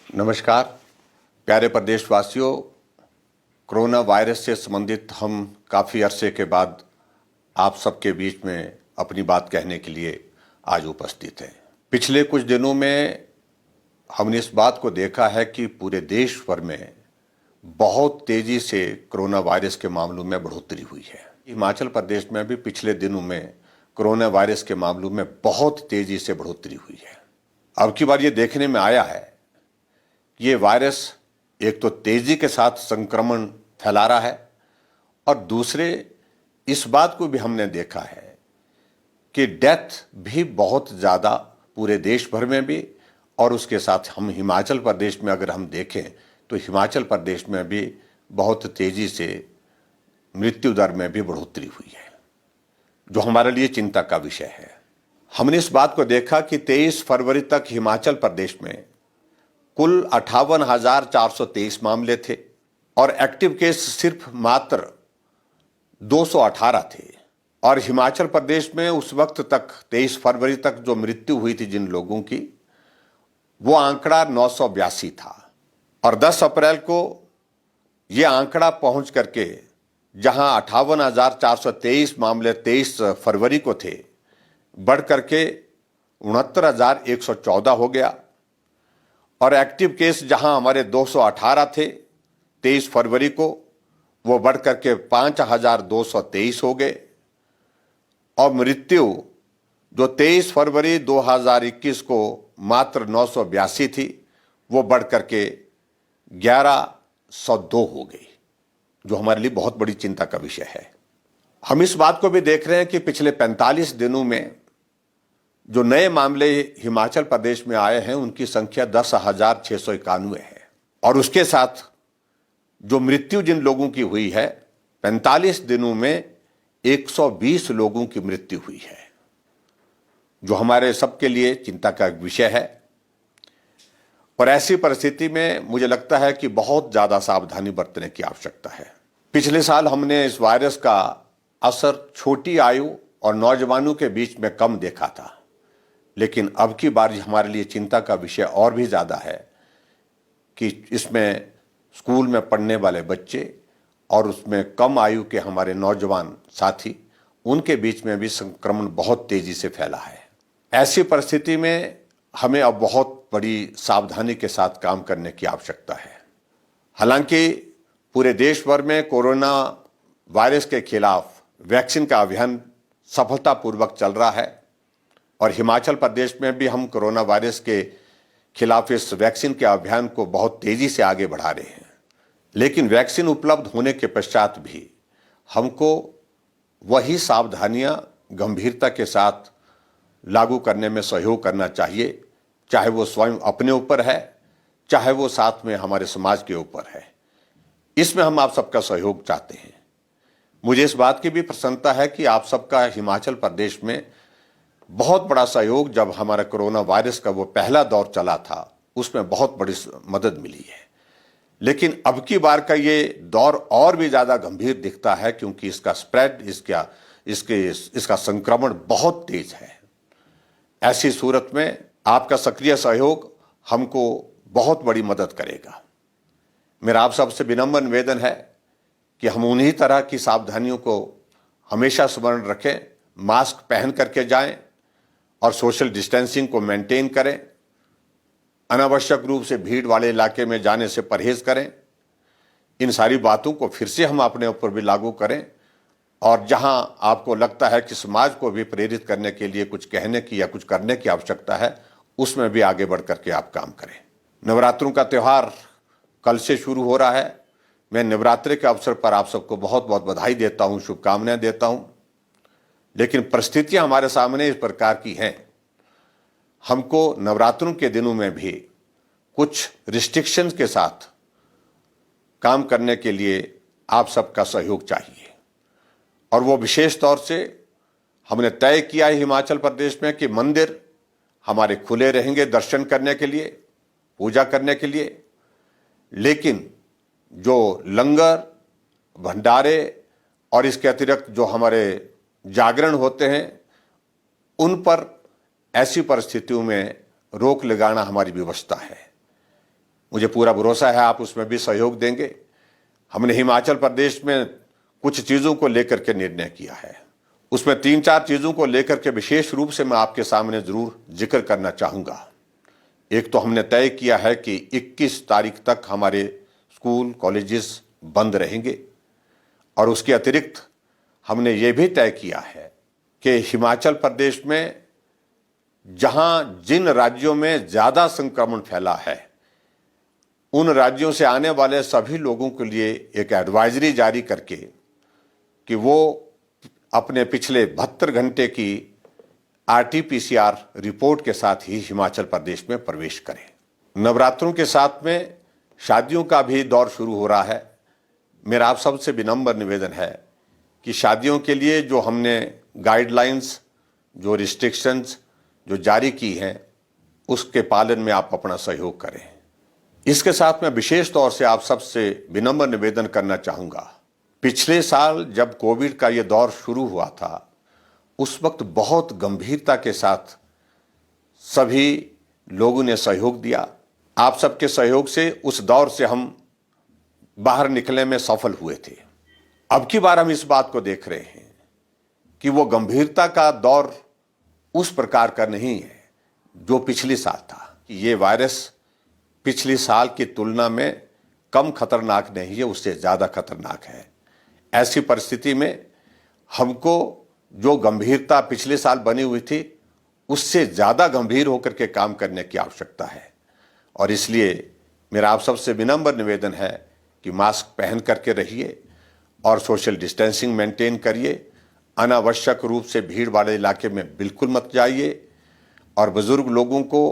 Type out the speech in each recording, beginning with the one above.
नमस्कार प्यारे प्रदेशवासियों। कोरोना वायरस से संबंधित हम काफ़ी अरसे के बाद आप सबके बीच में अपनी बात कहने के लिए आज उपस्थित हैं। पिछले कुछ दिनों में हमने इस बात को देखा है कि पूरे देश भर में बहुत तेज़ी से कोरोना वायरस के मामलों में बढ़ोतरी हुई है। हिमाचल प्रदेश में भी पिछले दिनों में कोरोना वायरस के मामलों में बहुत तेज़ी से बढ़ोतरी हुई है। अब की बार ये देखने में आया है ये वायरस एक तो तेजी के साथ संक्रमण फैला रहा है और दूसरे इस बात को भी हमने देखा है कि डेथ भी बहुत ज़्यादा पूरे देश भर में भी और उसके साथ हम हिमाचल प्रदेश में अगर हम देखें तो हिमाचल प्रदेश में भी बहुत तेज़ी से मृत्यु दर में भी बढ़ोतरी हुई है, जो हमारे लिए चिंता का विषय है। हमने इस बात को देखा कि 23 फरवरी तक हिमाचल प्रदेश में कुल 58,423 मामले थे और एक्टिव केस सिर्फ मात्र 218 थे। और हिमाचल प्रदेश में उस वक्त तक 23 फरवरी तक जो मृत्यु हुई थी जिन लोगों की, वो आंकड़ा 982 था और 10 अप्रैल को ये आंकड़ा पहुंच करके जहां 58,423 मामले 23 फरवरी को थे, बढ़ करके 69,114 हो गया और एक्टिव केस जहां हमारे 218 थे 23 फरवरी को, वो बढ़ करके 5,223 हो गए और मृत्यु जो 23 फरवरी 2021 को मात्र 982 थी, वो बढ़ करके 1,102 हो गई, जो हमारे लिए बहुत बड़ी चिंता का विषय है। हम इस बात को भी देख रहे हैं कि पिछले 45 दिनों में जो नए मामले हिमाचल प्रदेश में आए हैं उनकी संख्या 10,691 है और उसके साथ जो मृत्यु जिन लोगों की हुई है 45 दिनों में 120 लोगों की मृत्यु हुई है, जो हमारे सबके लिए चिंता का एक विषय है। और ऐसी परिस्थिति में मुझे लगता है कि बहुत ज़्यादा सावधानी बरतने की आवश्यकता है। पिछले साल हमने इस वायरस का असर छोटी आयु और नौजवानों के बीच में कम देखा था, लेकिन अब की बार हमारे लिए चिंता का विषय और भी ज़्यादा है कि इसमें स्कूल में पढ़ने वाले बच्चे और उसमें कम आयु के हमारे नौजवान साथी, उनके बीच में भी संक्रमण बहुत तेज़ी से फैला है। ऐसी परिस्थिति में हमें अब बहुत बड़ी सावधानी के साथ काम करने की आवश्यकता है। हालांकि पूरे देश भर में कोरोना वायरस के खिलाफ वैक्सीन का अभियान सफलतापूर्वक चल रहा है और हिमाचल प्रदेश में भी हम कोरोना वायरस के खिलाफ इस वैक्सीन के अभियान को बहुत तेज़ी से आगे बढ़ा रहे हैं। लेकिन वैक्सीन उपलब्ध होने के पश्चात भी हमको वही सावधानियां गंभीरता के साथ लागू करने में सहयोग करना चाहिए, चाहे वो स्वयं अपने ऊपर है, चाहे वो साथ में हमारे समाज के ऊपर है। इसमें हम आप सबका सहयोग चाहते हैं। मुझे इस बात की भी प्रसन्नता है कि आप सबका हिमाचल प्रदेश में बहुत बड़ा सहयोग, जब हमारा कोरोना वायरस का वो पहला दौर चला था उसमें बहुत बड़ी मदद मिली है। लेकिन अब की बार का ये दौर और भी ज़्यादा गंभीर दिखता है क्योंकि इसका स्प्रेड, इसका संक्रमण बहुत तेज है। ऐसी सूरत में आपका सक्रिय सहयोग हमको बहुत बड़ी मदद करेगा। मेरा आप सबसे विनम्र निवेदन है कि हम उन्हीं तरह की सावधानियों को हमेशा स्मरण रखें, मास्क पहन करके जाएं और सोशल डिस्टेंसिंग को मेंटेन करें, अनावश्यक रूप से भीड़ वाले इलाके में जाने से परहेज करें। इन सारी बातों को फिर से हम अपने ऊपर भी लागू करें और जहां आपको लगता है कि समाज को भी प्रेरित करने के लिए कुछ कहने की या कुछ करने की आवश्यकता है, उसमें भी आगे बढ़ करके आप काम करें। नवरात्रों का त्यौहार कल से शुरू हो रहा है। मैं नवरात्रि के अवसर पर आप सबको बहुत बहुत बधाई देता हूं, शुभकामनाएं देता हूं। लेकिन परिस्थितियां हमारे सामने इस प्रकार की हैं, हमको नवरात्रों के दिनों में भी कुछ रिस्ट्रिक्शंस के साथ काम करने के लिए आप सबका सहयोग चाहिए। और वो विशेष तौर से हमने तय किया है हिमाचल प्रदेश में कि मंदिर हमारे खुले रहेंगे दर्शन करने के लिए, पूजा करने के लिए, लेकिन जो लंगर, भंडारे और इसके अतिरिक्त जो हमारे जागरण होते हैं, उन पर ऐसी परिस्थितियों में रोक लगाना हमारी व्यवस्था है। मुझे पूरा भरोसा है आप उसमें भी सहयोग देंगे। हमने हिमाचल प्रदेश में कुछ चीज़ों को लेकर के निर्णय किया है, उसमें 3-4 चीज़ों को लेकर के विशेष रूप से मैं आपके सामने ज़रूर जिक्र करना चाहूँगा। एक तो हमने तय किया है कि 21 तारीख तक हमारे स्कूल कॉलेजेस बंद रहेंगे, और उसके अतिरिक्त हमने ये भी तय किया है कि हिमाचल प्रदेश में जहाँ जिन राज्यों में ज़्यादा संक्रमण फैला है उन राज्यों से आने वाले सभी लोगों के लिए एक एडवाइजरी जारी करके कि वो अपने पिछले 72 घंटे की RT-PCR रिपोर्ट के साथ ही हिमाचल प्रदेश में प्रवेश करें। नवरात्रों के साथ में शादियों का भी दौर शुरू हो रहा है। मेरा आप सबसे विनम्र निवेदन है कि शादियों के लिए जो हमने गाइडलाइंस, जो रिस्ट्रिक्शंस जो जारी की हैं, उसके पालन में आप अपना सहयोग करें। इसके साथ मैं विशेष तौर से आप सबसे विनम्र निवेदन करना चाहूँगा, पिछले साल जब कोविड का ये दौर शुरू हुआ था उस वक्त बहुत गंभीरता के साथ सभी लोगों ने सहयोग दिया। आप सबके सहयोग से उस दौर से हम बाहर निकलने में सफल हुए थे। अब की बार हम इस बात को देख रहे हैं कि वो गंभीरता का दौर उस प्रकार का नहीं है जो पिछले साल था। ये वायरस पिछले साल की तुलना में कम खतरनाक नहीं है, उससे ज़्यादा खतरनाक है। ऐसी परिस्थिति में हमको जो गंभीरता पिछले साल बनी हुई थी उससे ज़्यादा गंभीर होकर के काम करने की आवश्यकता है, और इसलिए मेरा आप सबसे विनम्र निवेदन है कि मास्क पहन करके रहिए और सोशल डिस्टेंसिंग मेंटेन करिए। अनावश्यक रूप से भीड़ वाले इलाके में बिल्कुल मत जाइए, और बुजुर्ग लोगों को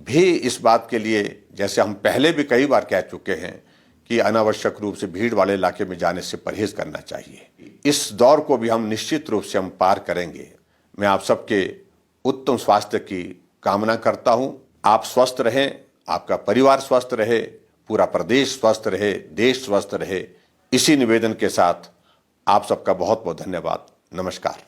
भी इस बात के लिए, जैसे हम पहले भी कई बार कह चुके हैं, कि अनावश्यक रूप से भीड़ वाले इलाके में जाने से परहेज करना चाहिए। इस दौर को भी हम निश्चित रूप से हम पार करेंगे। मैं आप सबके उत्तम स्वास्थ्य की कामना करता हूं। आप स्वस्थ रहें, आपका परिवार स्वस्थ रहे, पूरा प्रदेश स्वस्थ रहे, देश स्वस्थ रहे। इसी निवेदन के साथ आप सबका बहुत बहुत धन्यवाद। नमस्कार।